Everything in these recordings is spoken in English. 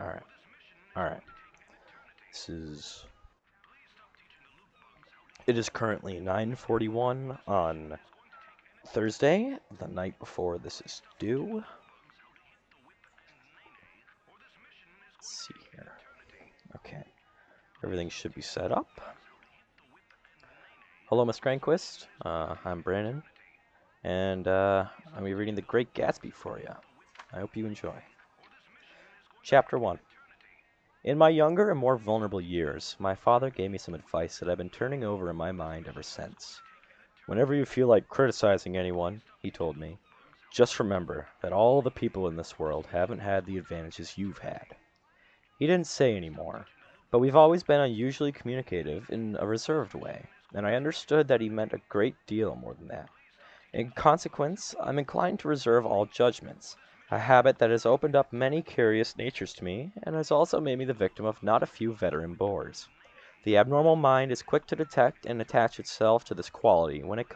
Alright, alright. This is... It is currently 9:41 on Thursday, the night before this is due. Let's see here. Okay, everything should be set up. Hello, Miss Cranquist. I'm Brandon, and I'll be reading The Great Gatsby for you. I hope you enjoy. Chapter 1. In my younger and more vulnerable years, my father gave me some advice that I've been turning over in my mind ever since. Whenever you feel like criticizing anyone, he told me, just remember that all the people in this world haven't had the advantages you've had. He didn't say any more, but we've always been unusually communicative in a reserved way, and I understood that he meant a great deal more than that. In consequence, I'm inclined to reserve all judgments, a habit that has opened up many curious natures to me, and has also made me the victim of not a few veteran bores. The abnormal mind is quick to detect and attach itself to this quality when it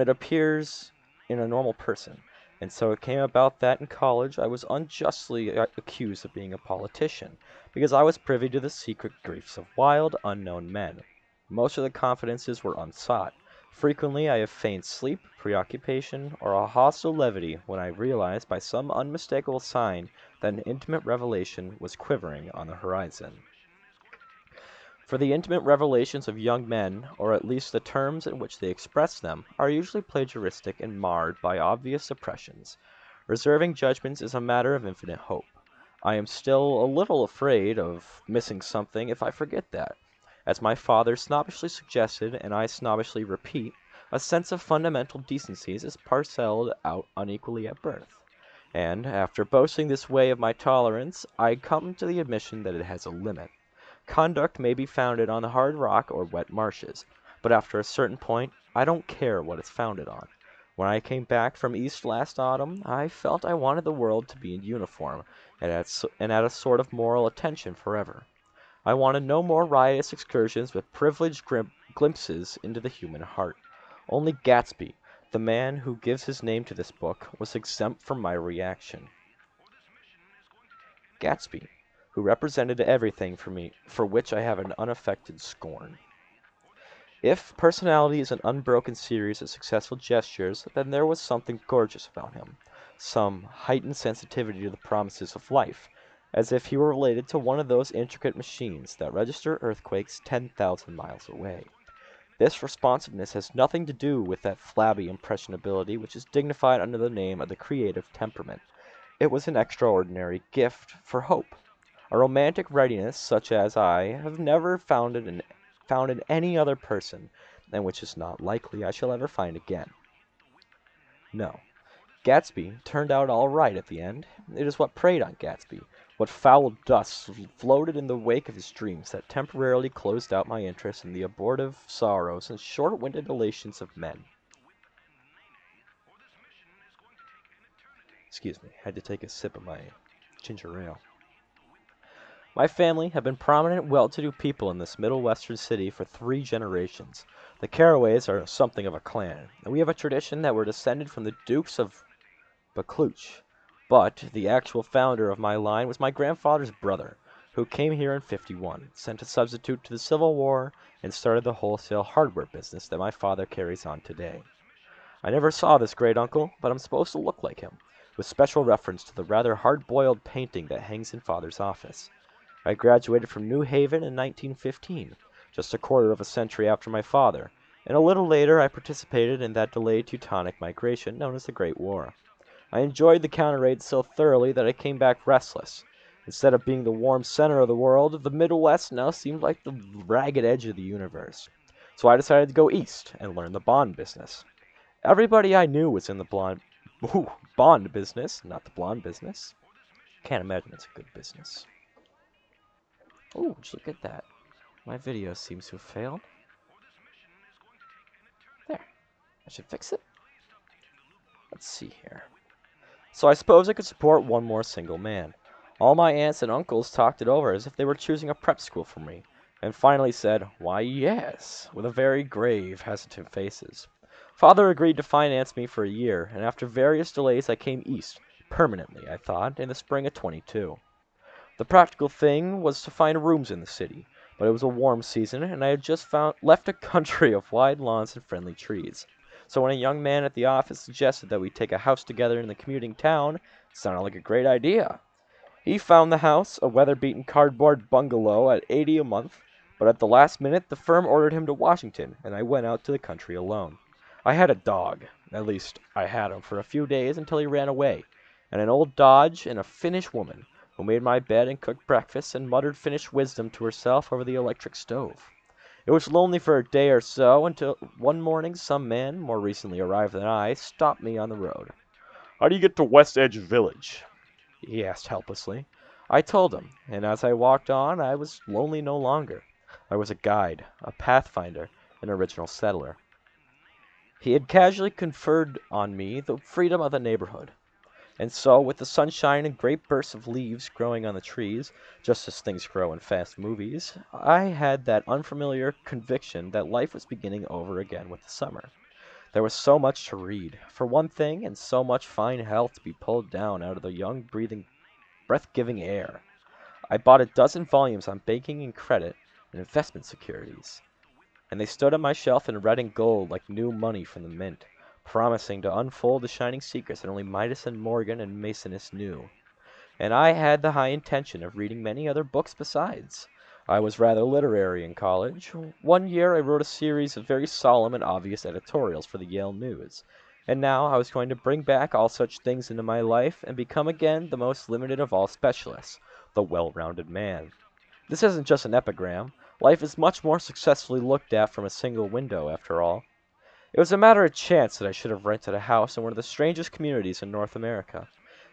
appears in a normal person, and so it came about that in college I was unjustly accused of being a politician, because I was privy to the secret griefs of wild, unknown men. Most of the confidences were unsought. Frequently I have feigned sleep, preoccupation, or a hostile levity when I realized by some unmistakable sign that an intimate revelation was quivering on the horizon. For the intimate revelations of young men, or at least the terms in which they express them, are usually plagiaristic and marred by obvious suppressions. Reserving judgments is a matter of infinite hope. I am still a little afraid of missing something if I forget that. As my father snobbishly suggested, and I snobbishly repeat, a sense of fundamental decencies is parcelled out unequally at birth. And, after boasting this way of my tolerance, I come to the admission that it has a limit. Conduct may be founded on the hard rock or wet marshes, but after a certain point I don't care what it's founded on. When I came back from East last autumn, I felt I wanted the world to be in uniform, and at a sort of moral attention forever. I wanted no more riotous excursions with privileged glimpses into the human heart. Only Gatsby, the man who gives his name to this book, was exempt from my reaction. Gatsby, who represented everything for me for which I have an unaffected scorn. If personality is an unbroken series of successful gestures, then there was something gorgeous about him, some heightened sensitivity to the promises of life, as if he were related to one of those intricate machines that register earthquakes 10,000 miles away. This responsiveness has nothing to do with that flabby impressionability which is dignified under the name of the creative temperament. It was an extraordinary gift for hope, a romantic readiness such as I have never found in any other person, and which is not likely I shall ever find again. No, Gatsby turned out all right at the end. It is what preyed on Gatsby, what foul dust floated in the wake of his dreams that temporarily closed out my interest in the abortive sorrows and short-winded elations of men. Excuse me, had to take a sip of my ginger ale. My family have been prominent, well-to-do people in this middle western city for 3 generations. The Carraways are something of a clan, and we have a tradition that we're descended from the Dukes of Buccleuch. But the actual founder of my line was my grandfather's brother, who came here in '51, sent a substitute to the Civil War, and started the wholesale hardware business that my father carries on today. I never saw this great uncle, but I'm supposed to look like him, with special reference to the rather hard-boiled painting that hangs in father's office. I graduated from New Haven in 1915, just a quarter of a century after my father, and a little later I participated in that delayed Teutonic migration known as the Great War. I enjoyed the counter-raid so thoroughly that I came back restless. Instead of being the warm center of the world, the Middle West now seemed like the ragged edge of the universe. So I decided to go east and learn the bond business. Everybody I knew was in the bond business, not the blonde business. Can't imagine it's a good business. Oh, just look at that. My video seems to have failed. There. I should fix it. Let's see here. So I suppose I could support one more single man. All my aunts and uncles talked it over as if they were choosing a prep school for me, and finally said, "Why, yes," with a very grave, hesitant faces. Father agreed to finance me for a year, and after various delays I came east, permanently, I thought, in the spring of '22. The practical thing was to find rooms in the city, but it was a warm season, and I had just left a country of wide lawns and friendly trees. So when a young man at the office suggested that we take a house together in the commuting town, it sounded like a great idea. He found the house, a weather-beaten cardboard bungalow at $80 a month, but at the last minute the firm ordered him to Washington, and I went out to the country alone. I had a dog. At least, I had him for a few days until he ran away, and an old Dodge and a Finnish woman, who made my bed and cooked breakfast and muttered Finnish wisdom to herself over the electric stove. It was lonely for a day or so until one morning some man, more recently arrived than I, stopped me on the road. "How do you get to West Edge Village?" he asked helplessly. I told him, and as I walked on I was lonely no longer. I was a guide, a pathfinder, an original settler. He had casually conferred on me the freedom of the neighborhood. And so, with the sunshine and great bursts of leaves growing on the trees, just as things grow in fast movies, I had that unfamiliar conviction that life was beginning over again with the summer. There was so much to read, for one thing, and so much fine health to be pulled down out of the young, breathing, breath-giving air. I bought a dozen volumes on banking and credit and investment securities, and they stood on my shelf in red and gold like new money from the mint, promising to unfold the shining secrets that only Midas and Morgan and Masonists knew. And I had the high intention of reading many other books besides. I was rather literary in college. One year I wrote a series of very solemn and obvious editorials for the Yale News. And now I was going to bring back all such things into my life and become again the most limited of all specialists, the well-rounded man. This isn't just an epigram. Life is much more successfully looked at from a single window, after all. It was a matter of chance that I should have rented a house in one of the strangest communities in North America.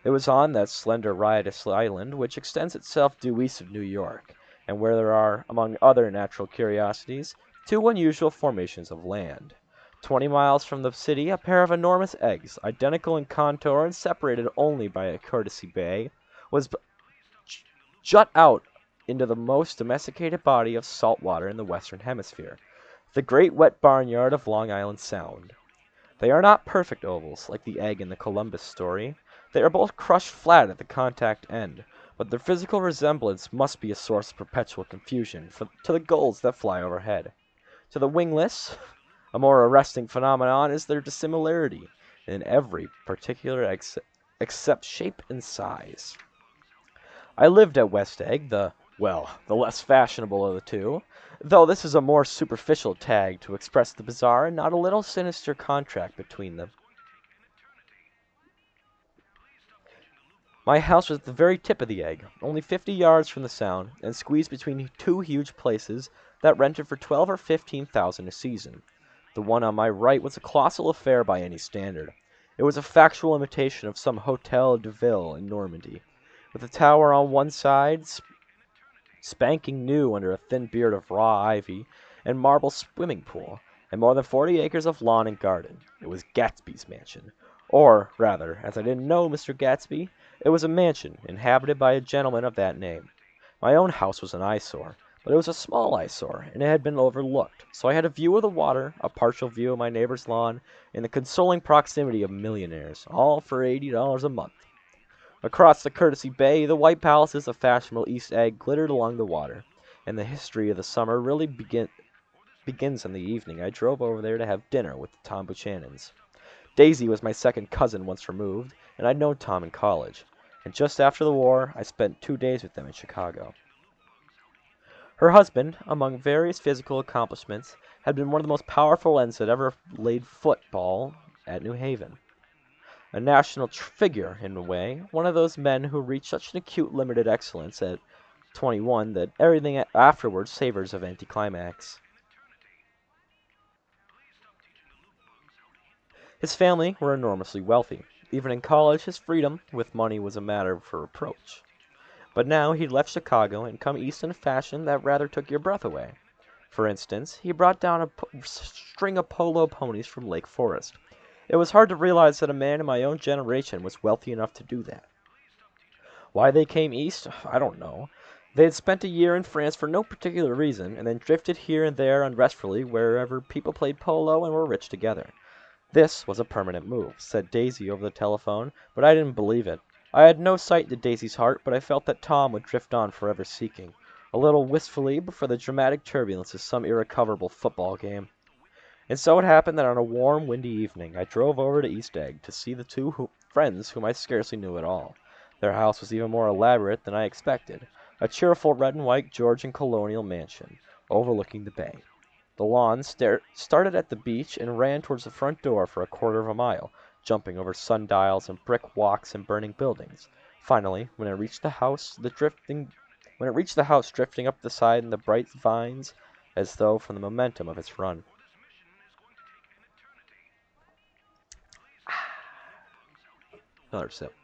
It was on that slender, riotous island which extends itself due east of New York, and where there are, among other natural curiosities, two unusual formations of land. 20 miles from the city, a pair of enormous eggs, identical in contour and separated only by a courtesy bay, was jut out into the most domesticated body of salt water in the Western Hemisphere, the great wet barnyard of Long Island Sound. They are not perfect ovals, like the egg in the Columbus story. They are both crushed flat at the contact end, but their physical resemblance must be a source of perpetual confusion to the gulls that fly overhead. To the wingless, a more arresting phenomenon is their dissimilarity in every particular except shape and size. I lived at West Egg, the less fashionable of the two, though this is a more superficial tag to express the bizarre and not a little sinister contrast between them. My house was at the very tip of the egg, only 50 yards from the Sound, and squeezed between two huge places that rented for 12 or 15,000 a season. The one on my right was a colossal affair by any standard. It was a factual imitation of some Hotel de Ville in Normandy, with a tower on one side, spanking new under a thin beard of raw ivy, and marble swimming pool, and more than 40 acres of lawn and garden. It was Gatsby's mansion. Or, rather, as I didn't know Mr. Gatsby, it was a mansion inhabited by a gentleman of that name. My own house was an eyesore, but it was a small eyesore, and it had been overlooked, so I had a view of the water, a partial view of my neighbor's lawn, and the consoling proximity of millionaires, all for $80 a month. Across the courtesy bay, the white palaces of fashionable East Egg glittered along the water, and the history of the summer really begins on the evening I drove over there to have dinner with the Tom Buchanans. Daisy was my second cousin once removed, and I'd known Tom in college, and just after the war I spent 2 days with them in Chicago. Her husband, among various physical accomplishments, had been one of the most powerful ends that ever laid football at New Haven. A national figure, in a way, one of those men who reach such an acute limited excellence at 21 that everything afterwards savors of anticlimax. His family were enormously wealthy. Even in college, his freedom with money was a matter for reproach. But now he'd left Chicago and come east in a fashion that rather took your breath away. For instance, he brought down a string of polo ponies from Lake Forest. It was hard to realize that a man in my own generation was wealthy enough to do that. Why they came east, I don't know. They had spent a year in France for no particular reason, and then drifted here and there unrestfully wherever people played polo and were rich together. This was a permanent move, said Daisy over the telephone, but I didn't believe it. I had no sight into Daisy's heart, but I felt that Tom would drift on forever seeking, a little wistfully before the dramatic turbulence of some irrecoverable football game. And so it happened that on a warm, windy evening I drove over to East Egg to see the two friends whom I scarcely knew at all. Their house was even more elaborate than I expected, a cheerful red and white Georgian colonial mansion, overlooking the bay. The lawn started at the beach and ran towards the front door for a quarter of a mile, jumping over sundials and brick walks and burning buildings. Finally, when it reached the house, drifting up the side in the bright vines, as though from the momentum of its run. Another sip.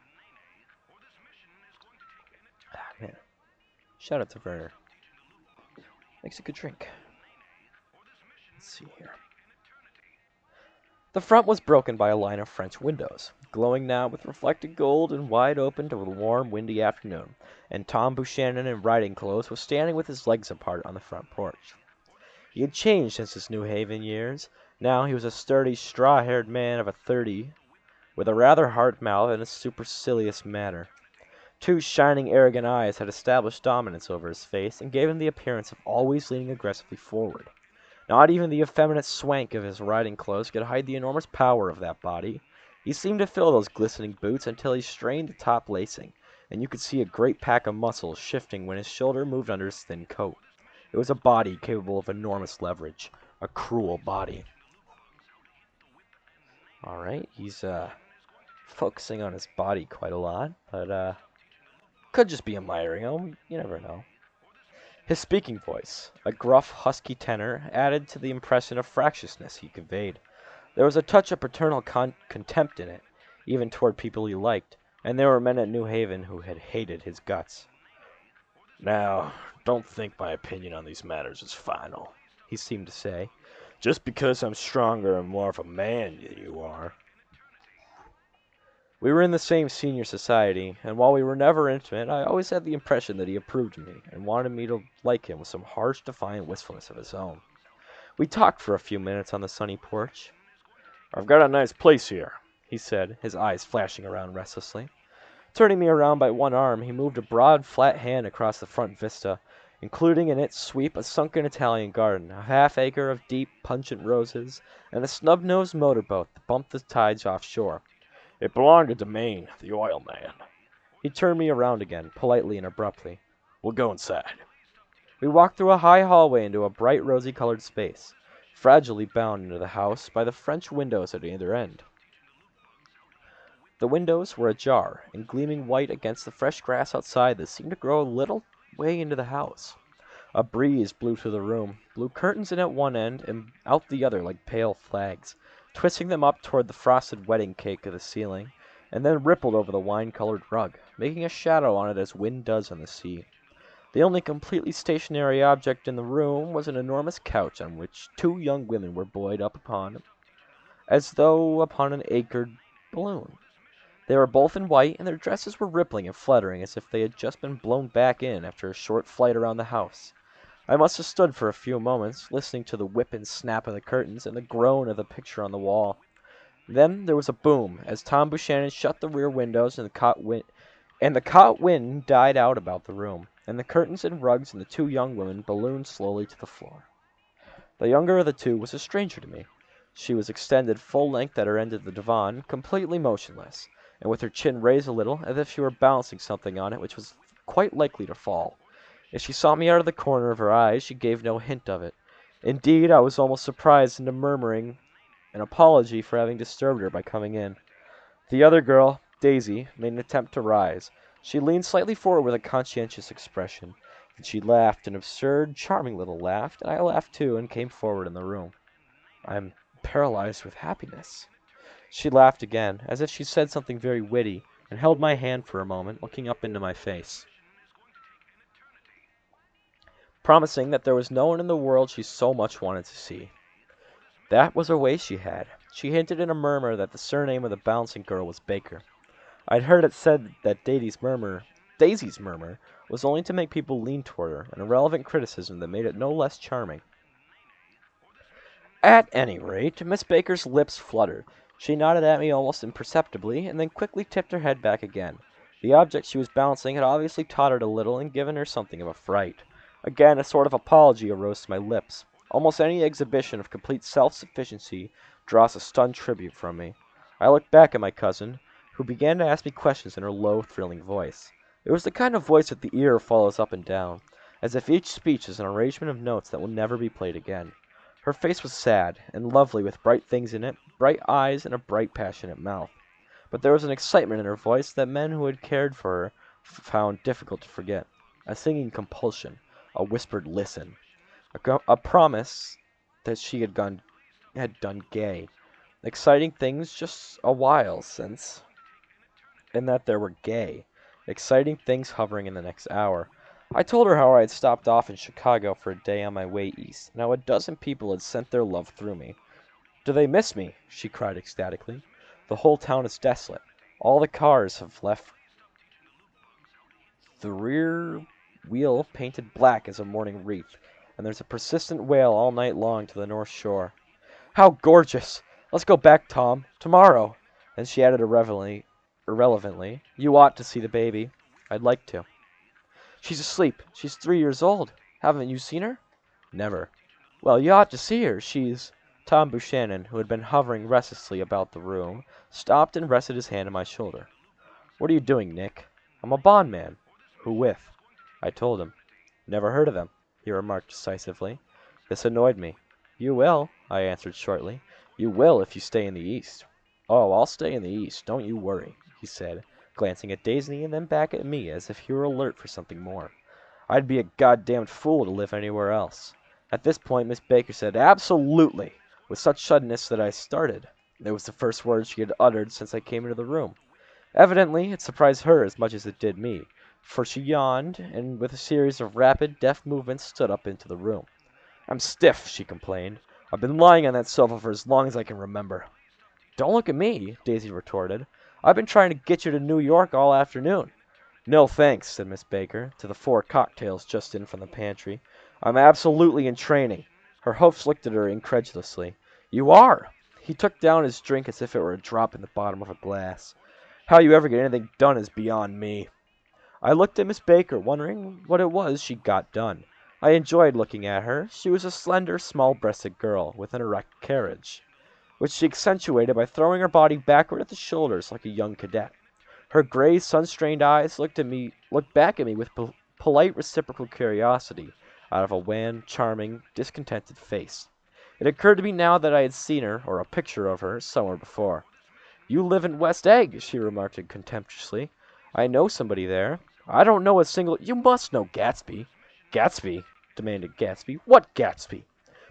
Man. Shout out to Werner. Makes a good drink. Let's see here. The front was broken by a line of French windows, glowing now with reflected gold and wide open to the warm, windy afternoon, and Tom Buchanan in riding clothes was standing with his legs apart on the front porch. He had changed since his New Haven years. Now he was a sturdy, straw-haired man of 30, with a rather hard mouth and a supercilious manner. Two shining, arrogant eyes had established dominance over his face and gave him the appearance of always leaning aggressively forward. Not even the effeminate swank of his riding clothes could hide the enormous power of that body. He seemed to fill those glistening boots until he strained the top lacing, and you could see a great pack of muscles shifting when his shoulder moved under his thin coat. It was a body capable of enormous leverage, a cruel body. Alright, he's focusing on his body quite a lot, but could just be admiring him, you never know. His speaking voice, a gruff, husky tenor, added to the impression of fractiousness he conveyed. There was a touch of paternal contempt in it, even toward people he liked, and there were men at New Haven who had hated his guts. "Now, don't think my opinion on these matters is final," he seemed to say, "just because I'm stronger and more of a man than you are." We were in the same senior society, and while we were never intimate, I always had the impression that he approved of me and wanted me to like him with some harsh, defiant wistfulness of his own. We talked for a few minutes on the sunny porch. "I've got a nice place here," he said, his eyes flashing around restlessly. Turning me around by one arm, he moved a broad, flat hand across the front vista, including in its sweep a sunken Italian garden, a half-acre of deep, pungent roses, and a snub-nosed motorboat that bumped the tides offshore. "It belonged to Domain, the oil man." He turned me around again, politely and abruptly. "We'll go inside." We walked through a high hallway into a bright rosy-colored space, fragilely bound into the house by the French windows at either end. The windows were ajar, and gleaming white against the fresh grass outside that seemed to grow a little way into the house. A breeze blew through the room, blew curtains in at one end and out the other like pale flags, twisting them up toward the frosted wedding cake of the ceiling, and then rippled over the wine-colored rug, making a shadow on it as wind does on the sea. The only completely stationary object in the room was an enormous couch on which two young women were buoyed up upon, as though upon an anchored balloon. They were both in white, and their dresses were rippling and fluttering as if they had just been blown back in after a short flight around the house. I must have stood for a few moments, listening to the whip and snap of the curtains and the groan of the picture on the wall. Then there was a boom, as Tom Buchanan shut the rear windows and the cot wind died out about the room, and the curtains and rugs and the two young women ballooned slowly to the floor. The younger of the two was a stranger to me. She was extended full length at her end of the divan, completely motionless, and with her chin raised a little, as if she were balancing something on it which was quite likely to fall. If she saw me out of the corner of her eyes, she gave no hint of it. Indeed, I was almost surprised into murmuring an apology for having disturbed her by coming in. The other girl, Daisy, made an attempt to rise. She leaned slightly forward with a conscientious expression. And she laughed an absurd, charming little laugh, and I laughed too and came forward in the room. "I'm paralyzed with happiness." She laughed again, as if she said something very witty, and held my hand for a moment, looking up into my face, promising that there was no one in the world she so much wanted to see. That was a way she had. She hinted in a murmur that the surname of the bouncing girl was Baker. I'd heard it said that Daisy's murmur was only to make people lean toward her, an irrelevant criticism that made it no less charming. At any rate, Miss Baker's lips fluttered. She nodded at me almost imperceptibly, and then quickly tipped her head back again. The object she was balancing had obviously tottered a little and given her something of a fright. Again, a sort of apology arose to my lips. Almost any exhibition of complete self-sufficiency draws a stunned tribute from me. I looked back at my cousin, who began to ask me questions in her low, thrilling voice. It was the kind of voice that the ear follows up and down, as if each speech is an arrangement of notes that will never be played again. Her face was sad and lovely, with bright things in it, bright eyes and a bright, passionate mouth. But there was an excitement in her voice that men who had cared for her found difficult to forget. A singing compulsion, a whispered listen, a promise that she had done gay, exciting things just a while since, and that there were gay, exciting things hovering in the next hour. I told her how I had stopped off in Chicago for a day on my way east, and how a dozen people had sent their love through me. "Do they miss me?" she cried ecstatically. "The whole town is desolate. All the cars have left, the rear wheel painted black as a mourning wreath, and there's a persistent wail all night long to the North Shore. How gorgeous! Let's go back, Tom, tomorrow." And she added irrelevantly, "You ought to see the baby." "I'd like to." "She's asleep. She's 3 years old. Haven't you seen her?" "Never." "Well, you ought to see her. She's—" Tom Buchanan, who had been hovering restlessly about the room, stopped and rested his hand on my shoulder. "What are you doing, Nick?" "I'm a bondman." "Who with?" I told him. "Never heard of them," he remarked decisively. This annoyed me. "You will," I answered shortly. "You will if you stay in the East." "Oh, I'll stay in the East, don't you worry," he said, glancing at Daisy and then back at me as if he were alert for something more. "I'd be a goddamned fool to live anywhere else." At this point Miss Baker said, "Absolutely!" with such suddenness that I started. It was the first word she had uttered since I came into the room. Evidently it surprised her as much as it did me, for she yawned, and with a series of rapid, deft movements stood up into the room. "I'm stiff," she complained. "I've been lying on that sofa for as long as I can remember." "Don't look at me," Daisy retorted. "I've been trying to get you to New York all afternoon." "No, thanks," said Miss Baker, to the 4 cocktails just in from the pantry. "I'm absolutely in training." Her host looked at her incredulously. "You are!" He took down his drink as if it were a drop in the bottom of a glass. "How you ever get anything done is beyond me." I looked at Miss Baker, wondering what it was she got done. I enjoyed looking at her. She was a slender, small-breasted girl, with an erect carriage, which she accentuated by throwing her body backward at the shoulders like a young cadet. Her gray, sun-strained eyes looked back at me with polite reciprocal curiosity out of a wan, charming, discontented face. It occurred to me now that I had seen her, or a picture of her, somewhere before. "You live in West Egg," she remarked contemptuously. "I know somebody there." "I don't know a single—" "You must know Gatsby." "Gatsby?" demanded Gatsby. "What Gatsby?"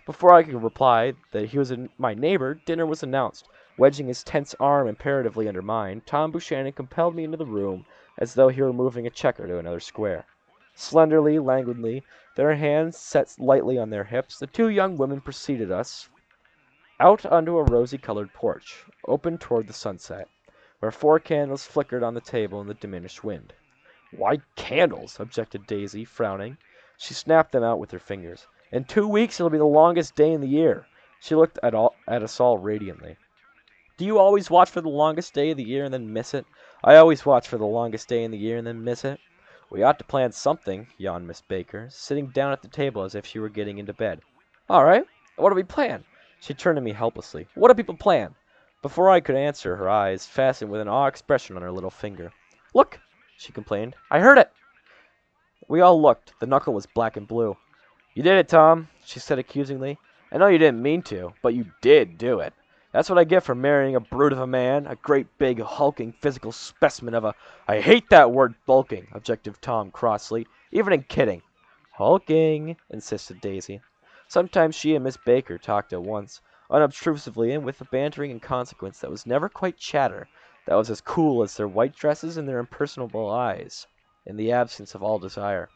Before I could reply that he was my neighbor, dinner was announced. Wedging his tense arm imperatively under mine, Tom Buchanan compelled me into the room as though he were moving a checker to another square. Slenderly, languidly, their hands set lightly on their hips, the 2 young women preceded us out onto a rosy-colored porch, open toward the sunset, where 4 candles flickered on the table in the diminished wind. "Why candles?" objected Daisy, frowning. She snapped them out with her fingers. "In 2 weeks it'll be the longest day in the year." She looked at us all radiantly. "Do you always watch for the longest day of the year and then miss it?" "I always watch for the longest day in the year and then miss it." "We ought to plan something," yawned Miss Baker, sitting down at the table as if she were getting into bed. "All right. What do we plan?" She turned to me helplessly. "What do people plan?" Before I could answer, her eyes fastened with an awe expression on her little finger. "Look!" she complained. "I heard it!" We all looked. The knuckle was black and blue. "You did it, Tom," she said accusingly. "I know you didn't mean to, but you did do it. That's what I get for marrying a brute of a man, a great big hulking physical specimen of a—" "I hate that word bulking," objected Tom crossly, "even in kidding." "Hulking," insisted Daisy. Sometimes she and Miss Baker talked at once, unobtrusively and with a bantering inconsequence that was never quite chatter, that was as cool as their white dresses and their impersonable eyes, in the absence of all desire.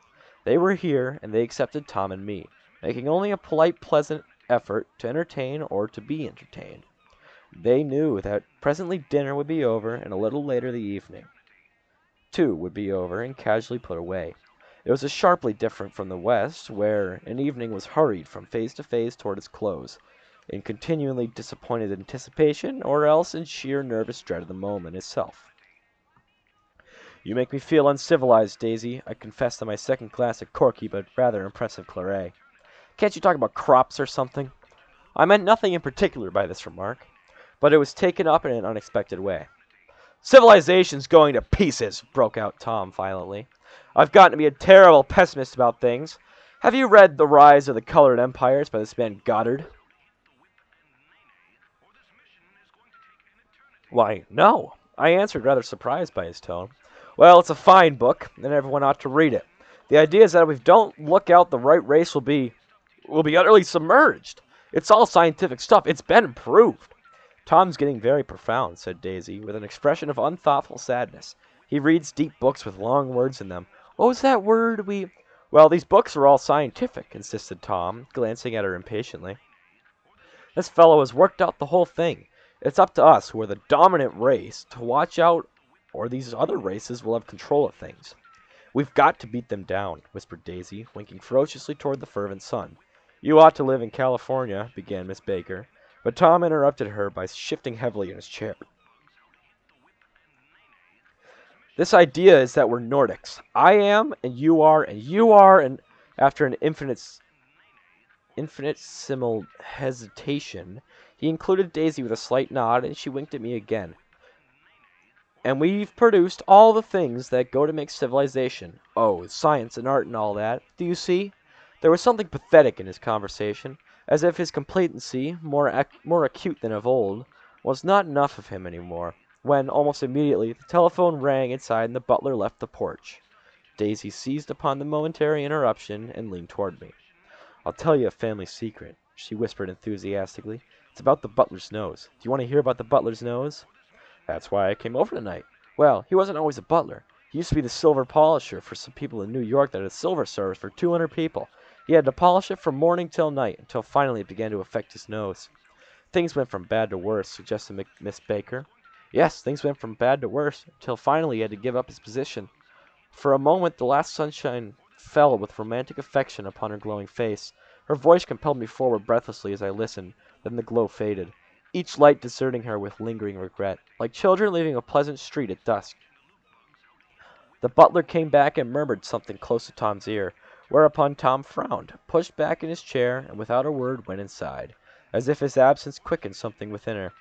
They were here, and they accepted Tom and me, making only a polite, pleasant effort to entertain or to be entertained. They knew that presently dinner would be over, and a little later the evening, too, would be over and casually put away. It was sharply different from the West, where an evening was hurried from phase to phase toward its close, in continually disappointed anticipation, or else in sheer nervous dread of the moment itself. You make me feel uncivilized, Daisy. I confess to my second glass of Corky, but rather impressive claret. Can't you talk about crops or something? I meant nothing in particular by this remark, but it was taken up in an unexpected way. Civilization's going to pieces, broke out Tom violently. I've gotten to be a terrible pessimist about things. Have you read The Rise of the Colored Empires by this man Goddard? Why, no, I answered, rather surprised by his tone. Well, it's a fine book, and everyone ought to read it. The idea is that if we don't look out, the right race will be utterly submerged. It's all scientific stuff. It's been proved. Tom's getting very profound, said Daisy, with an expression of unthoughtful sadness. He reads deep books with long words in them. What was that word we... Well, these books are all scientific, insisted Tom, glancing at her impatiently. This fellow has worked out the whole thing. It's up to us, who are the dominant race, to watch out, or these other races will have control of things. We've got to beat them down, whispered Daisy, winking ferociously toward the fervent sun. You ought to live in California, began Miss Baker, but Tom interrupted her by shifting heavily in his chair. This idea is that we're Nordics. I am, and you are, and after an infinitesimal hesitation, he included Daisy with a slight nod, and she winked at me again. And we've produced all the things that go to make civilization. Oh, science and art and all that. Do you see? There was something pathetic in his conversation, as if his complacency, more acute than of old, was not enough of him any more, when, almost immediately, the telephone rang inside and the butler left the porch. Daisy seized upon the momentary interruption and leaned toward me. I'll tell you a family secret, she whispered enthusiastically. It's about the butler's nose. Do you want to hear about the butler's nose? That's why I came over tonight. Well, he wasn't always a butler. He used to be the silver polisher for some people in New York that had a silver service for 200 people. He had to polish it from morning till night, until finally it began to affect his nose. Things went from bad to worse, suggested Miss Baker. Yes, things went from bad to worse, until finally he had to give up his position. For a moment the last sunshine fell with romantic affection upon her glowing face. Her voice compelled me forward breathlessly as I listened, then the glow faded, each light deserting her with lingering regret, like children leaving a pleasant street at dusk. The butler came back and murmured something close to Tom's ear, whereupon Tom frowned, pushed back in his chair, and without a word went inside, as if his absence quickened something within her.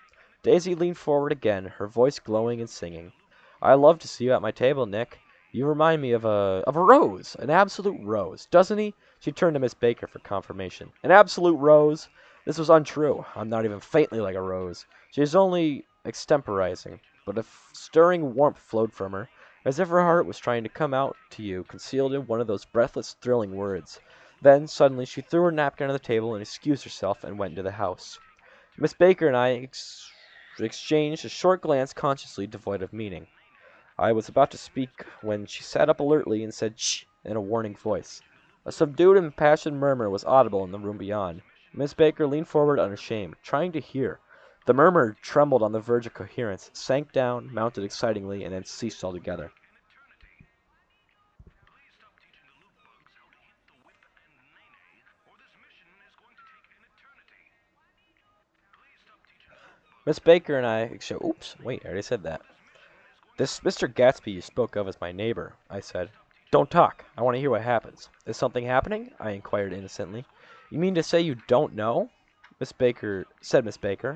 Daisy leaned forward again, her voice glowing and singing. I love to see you at my table, Nick. You remind me of a rose, an absolute rose, doesn't he? She turned to Miss Baker for confirmation. An absolute rose? This was untrue. I'm not even faintly like a rose. She is only extemporizing, but a stirring warmth flowed from her, as if her heart was trying to come out to you, concealed in one of those breathless, thrilling words. Then, suddenly, she threw her napkin on the table and excused herself and went into the house. Miss Baker and I exchanged a short glance consciously devoid of meaning. I was about to speak when she sat up alertly and said "Shh" in a warning voice. A subdued and impassioned murmur was audible in the room beyond. Miss Baker leaned forward unashamed, trying to hear. The murmur trembled on the verge of coherence, sank down, mounted excitingly, and then ceased altogether. Miss Baker and I... Oops, wait, I already said that. This Mr. Gatsby you spoke of as my neighbor, I said. Don't talk. I want to hear what happens. Is something happening? I inquired innocently. You mean to say you don't know? Miss Baker,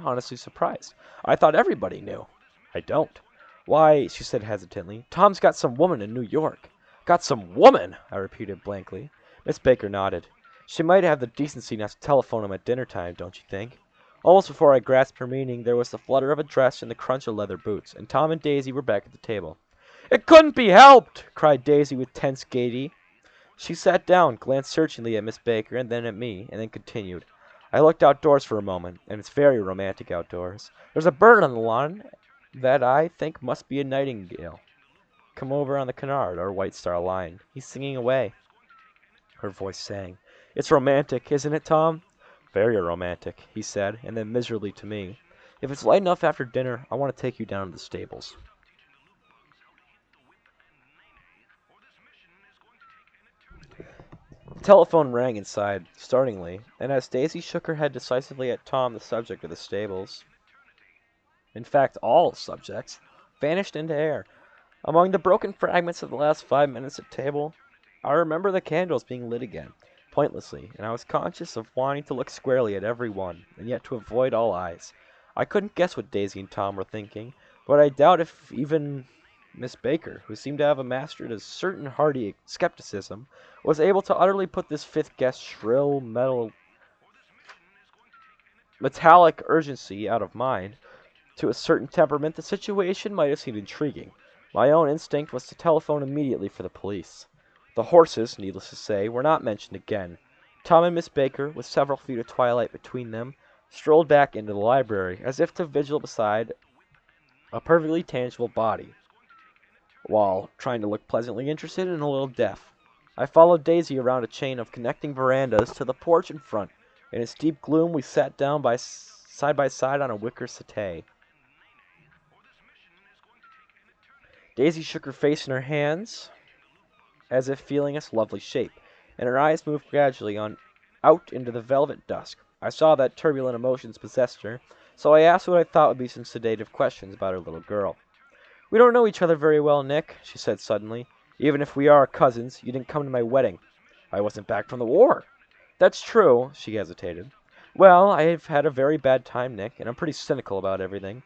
honestly surprised. I thought everybody knew. I don't. Why, she said hesitantly, Tom's got some woman in New York. Got some woman? I repeated blankly. Miss Baker nodded. She might have the decency not to telephone him at dinner time, don't you think? Almost before I grasped her meaning, there was the flutter of a dress and the crunch of leather boots, and Tom and Daisy were back at the table. It couldn't be helped! Cried Daisy with tense gaiety. She sat down, glanced searchingly at Miss Baker and then at me, and then continued. I looked outdoors for a moment, and it's very romantic outdoors. There's a bird on the lawn that I think must be a nightingale. Come over on the canard, or White Star Line. He's singing away. Her voice sang. It's romantic, isn't it, Tom? Very romantic, he said, and then miserably to me. If it's light enough after dinner, I want to take you down to the stables. The telephone rang inside, startlingly, and as Daisy shook her head decisively at Tom, the subject of the stables, in fact all subjects, vanished into air. Among the broken fragments of the last 5 minutes at table, I remember the candles being lit again, pointlessly, and I was conscious of wanting to look squarely at every one, and yet to avoid all eyes. I couldn't guess what Daisy and Tom were thinking, but I doubt if even Miss Baker, who seemed to have mastered a certain hearty skepticism, was able to utterly put this fifth guest's shrill, metallic urgency out of mind. To a certain temperament, the situation might have seemed intriguing. My own instinct was to telephone immediately for the police. The horses, needless to say, were not mentioned again. Tom and Miss Baker, with several feet of twilight between them, strolled back into the library, as if to vigil beside a perfectly tangible body, while trying to look pleasantly interested and a little deaf. I followed Daisy around a chain of connecting verandas to the porch in front. In its deep gloom, we sat down side by side on a wicker settee. Daisy shook her face in her hands, as if feeling its lovely shape, and her eyes moved gradually out into the velvet dusk. I saw that turbulent emotions possessed her, so I asked what I thought would be some sedative questions about her little girl. "We don't know each other very well, Nick," she said suddenly. "Even if we are cousins, you didn't come to my wedding." "I wasn't back from the war." "That's true." She hesitated. "Well, I've had a very bad time, Nick, and I'm pretty cynical about everything."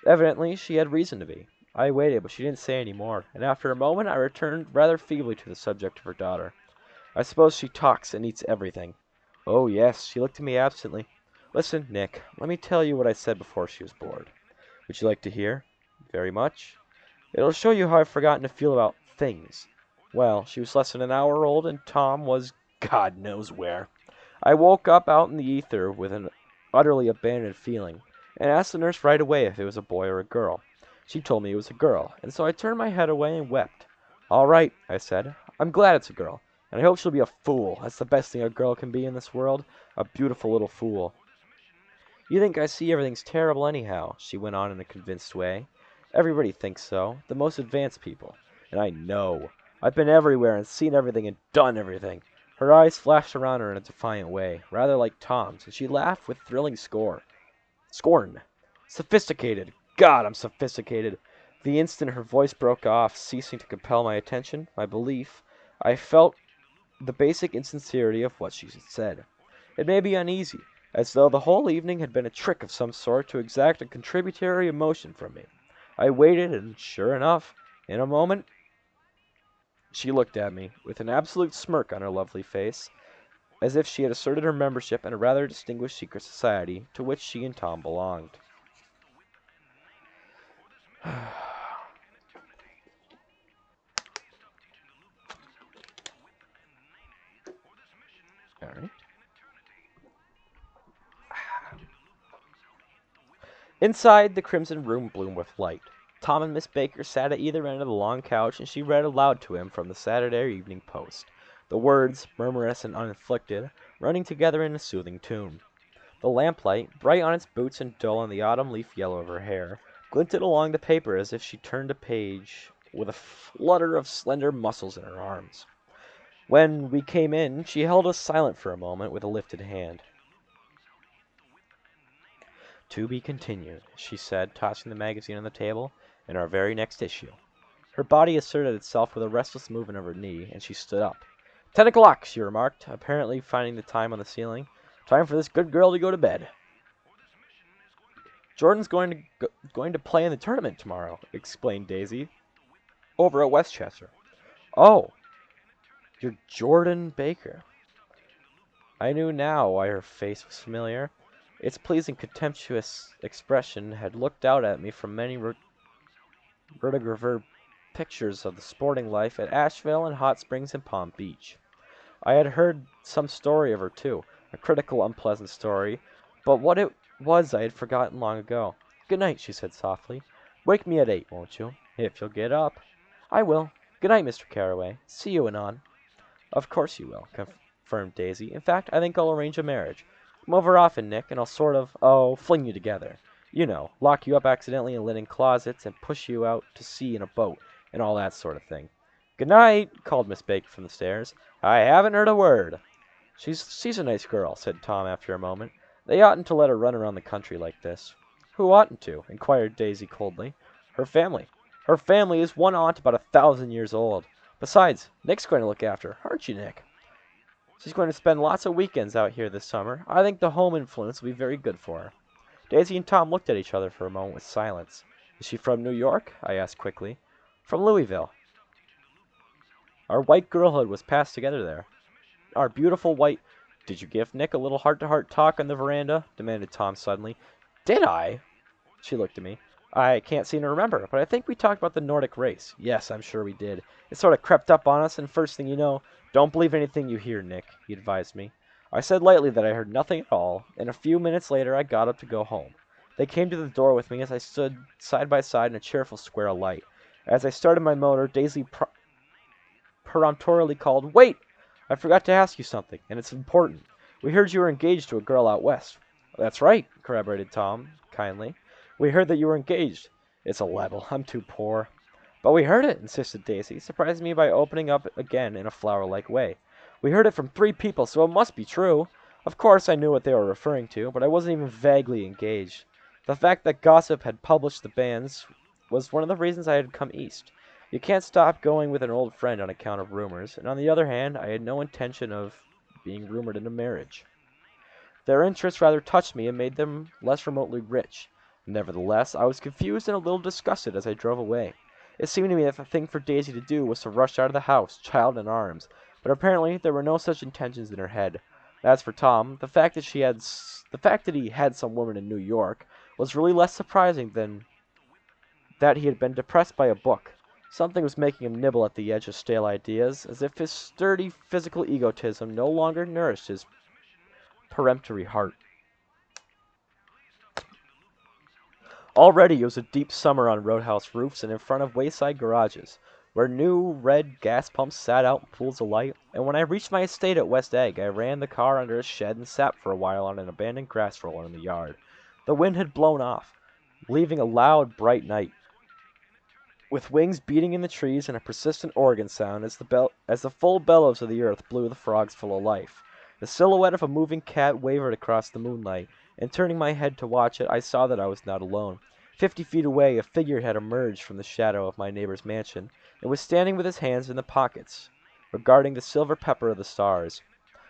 Evidently, she had reason to be. I waited, but she didn't say any more, and after a moment I returned rather feebly to the subject of her daughter. "I suppose she talks and eats everything." "Oh, yes." She looked at me absently. "Listen, Nick, let me tell you what I said before she was bored." "Would you like to hear?" "Very much." "It'll show you how I've forgotten to feel about things." Well, she was less than an hour old, and Tom was God knows where. I woke up out in the ether with an utterly abandoned feeling, and asked the nurse right away if it was a boy or a girl. She told me it was a girl, and so I turned my head away and wept. "All right," I said. "I'm glad it's a girl, and I hope she'll be a fool. That's the best thing a girl can be in this world, a beautiful little fool." "You think I see everything's terrible anyhow," she went on in a convinced way. "Everybody thinks so, the most advanced people. And I know. I've been everywhere and seen everything and done everything." Her eyes flashed around her in a defiant way, rather like Tom's, and she laughed with thrilling scorn. "Sophisticated! God, I'm sophisticated!" The instant her voice broke off, ceasing to compel my attention, my belief, I felt the basic insincerity of what she had said. It made me uneasy, as though the whole evening had been a trick of some sort to exact a contributory emotion from me. I waited, and sure enough, in a moment she looked at me, with an absolute smirk on her lovely face, as if she had asserted her membership in a rather distinguished secret society to which she and Tom belonged. All right. Inside, the crimson room bloomed with light. Tom and Miss Baker sat at either end of the long couch, and she read aloud to him from the Saturday Evening Post, the words, murmurous and uninflected, running together in a soothing tune. The lamplight, bright on its boots and dull on the autumn leaf yellow of her hair, glinted along the paper as if she turned a page with a flutter of slender muscles in her arms. When we came in, she held us silent for a moment with a lifted hand. "To be continued," she said, tossing the magazine on the table, "in our very next issue." Her body asserted itself with a restless movement of her knee, and she stood up. "10 o'clock," she remarked, apparently finding the time on the ceiling. "Time for this good girl to go to bed." "Jordan's going to play in the tournament tomorrow," explained Daisy, "over at Westchester." "Oh, you're Jordan Baker." I knew now why her face was familiar. Its pleasing, contemptuous expression had looked out at me from many vertigrapher pictures of the sporting life at Asheville and Hot Springs and Palm Beach. I had heard some story of her, too, a critical, unpleasant story, but what it was I had forgotten long ago. "Good night," she said softly. "Wake me at 8, won't you? If you'll get up." "I will. Good night, Mr. Carraway. See you anon." "Of course you will," confirmed Daisy. "In fact, I think I'll arrange a marriage. Come over often, Nick, and I'll sort of, fling you together. You know, lock you up accidentally in linen closets and push you out to sea in a boat, and all that sort of thing." "Good night," called Miss Baker from the stairs. "I haven't heard a word." She's a nice girl," said Tom after a moment. "They oughtn't to let her run around the country like this." "Who oughtn't to?" inquired Daisy coldly. "Her family." Her family is one aunt about 1,000 years old. Besides, Nick's going to look after her, aren't you, Nick? She's going to spend lots of weekends out here this summer. I think the home influence will be very good for her. Daisy and Tom looked at each other for a moment with silence. Is she from New York? I asked quickly. From Louisville. Our white girlhood was passed together there. Our beautiful white... Did you give Nick a little heart-to-heart talk on the veranda? Demanded Tom suddenly. Did I? She looked at me. I can't seem to remember, but I think we talked about the Nordic race. Yes, I'm sure we did. It sort of crept up on us, and first thing you know, don't believe anything you hear, Nick, he advised me. I said lightly that I heard nothing at all, and a few minutes later I got up to go home. They came to the door with me as I stood side by side in a cheerful square of light. As I started my motor, Daisy peremptorily called, Wait! I forgot to ask you something, and it's important. We heard you were engaged to a girl out west. That's right, corroborated Tom, kindly. We heard that you were engaged. It's a libel. I'm too poor. But we heard it, insisted Daisy, surprising me by opening up again in a flower-like way. We heard it from 3 people, so it must be true. Of course, I knew what they were referring to, but I wasn't even vaguely engaged. The fact that gossip had published the banns was one of the reasons I had come east. You can't stop going with an old friend on account of rumors, and on the other hand, I had no intention of being rumored into marriage. Their interest rather touched me and made them less remotely rich. Nevertheless, I was confused and a little disgusted as I drove away. It seemed to me that the thing for Daisy to do was to rush out of the house, child in arms, but apparently there were no such intentions in her head. As for Tom, the fact that he had some woman in New York was really less surprising than that he had been depressed by a book. Something was making him nibble at the edge of stale ideas, as if his sturdy physical egotism no longer nourished his peremptory heart. Already it was a deep summer on roadhouse roofs and in front of wayside garages, where new red gas pumps sat out in pools of light, and when I reached my estate at West Egg, I ran the car under a shed and sat for a while on an abandoned grass roller in the yard. The wind had blown off, leaving a loud, bright night, with wings beating in the trees and a persistent organ sound as the full bellows of the earth blew the frogs full of life. The silhouette of a moving cat wavered across the moonlight, and turning my head to watch it, I saw that I was not alone. 50 feet away, a figure had emerged from the shadow of my neighbor's mansion, and was standing with his hands in the pockets, regarding the silver pepper of the stars.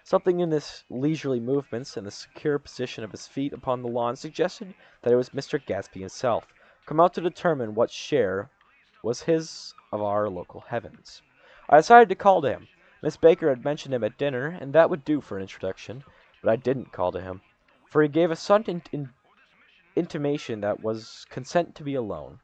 Something in his leisurely movements and the secure position of his feet upon the lawn suggested that it was Mr. Gatsby himself, come out to determine what share was his of our local heavens. I decided to call to him. Miss Baker had mentioned him at dinner, and that would do for an introduction, but I didn't call to him, for he gave a sudden intimation that was consent to be alone.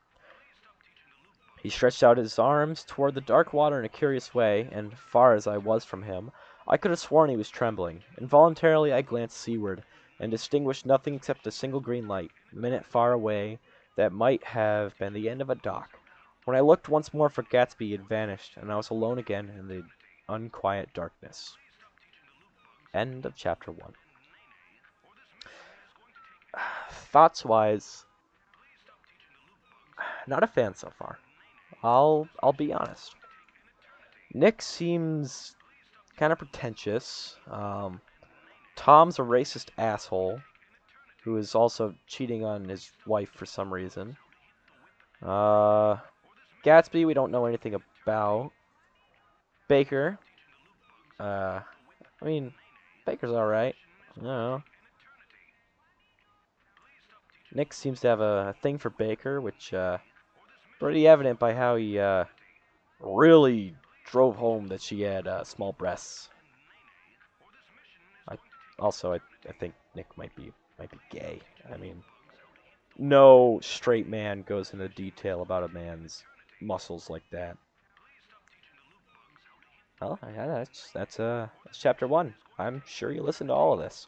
He stretched out his arms toward the dark water in a curious way, and, far as I was from him, I could have sworn he was trembling. Involuntarily I glanced seaward, and distinguished nothing except a single green light, a minute far away, that might have been the end of a dock. When I looked once more for Gatsby, he had vanished, and I was alone again in the unquiet darkness. End of chapter 1. Thoughts-wise, not a fan so far. I'll be honest. Nick seems kind of pretentious. Tom's a racist asshole who is also cheating on his wife for some reason. Gatsby, we don't know anything about. Baker, I mean, Baker's alright. I don't know. Nick seems to have a thing for Baker, which, pretty evident by how he, really drove home that she had, small breasts. I think Nick might be gay. I mean, no straight man goes into detail about a man's muscles like that. Well, yeah, that's chapter 1. I'm sure you listened to all of this.